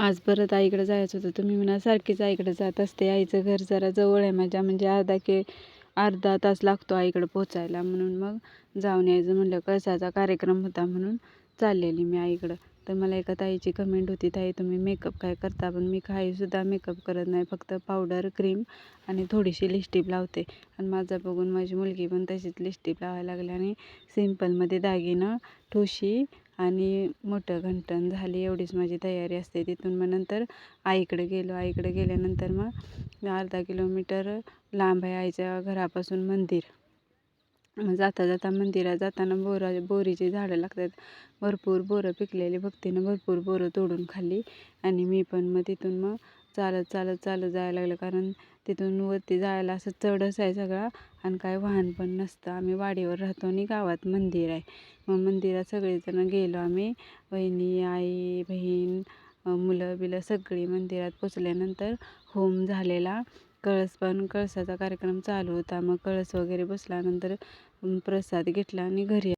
आज परत आईकडे जायचं होतं. तुम्ही म्हणा सारखीच आईकडे जात असते. आईचं घर जरा जवळ आहे माझ्या, म्हणजे अर्धा तास लागतो आईकडे पोचायला. म्हणून मग जाऊन यायचं म्हणलं. कळसाचा कार्यक्रम होता म्हणून चाललेली मी आईकडं. तर मला एका ताईची कमेंट होती, ताई तुम्ही मेकअप काय करता? पण मी काहीसुद्धा मेकअप करत नाही. फक्त पावडर, क्रीम आणि थोडीशी लिपस्टिक लावते. आणि माझं बघून माझी मुलगी पण तशीच लिपस्टिक लावायला लागली आणि सिम्पलमध्ये दागिनं, ठुशी आणि मोठं घंटण झाली. एवढीच माझी तयारी असते. तिथून मग नंतर आईकडे गेलो. आईकडे गेल्यानंतर मग अर्धा किलोमीटर लांब आहे आईच्या घरापासून मंदिर. मग जाता जाता मंदिरात जाताना बोरीची झाडं लागतात. भरपूर बोरं पिकलेली भक्तीनं भरपूर बोरं तोडून खाल्ली. आणि मी पण मग तिथून मग चालत जायला लागलं, कारण तिथून वरती जायला असं चढच आहे सगळा आणि काय वाहन पण नसतं. आम्ही वाडीवर राहतो आणि गावात मंदिर आहे. मग मंदिरात सगळेजण गेलो आम्ही, वहिनी, आई, बहीण, मुलं बिलं सगळी. मंदिरात पोचल्यानंतर होम झालेला. कळसाचा कार्यक्रम चालू होता. मग कळस वगैरे बसल्यानंतर प्रसाद घेतला आणि घरी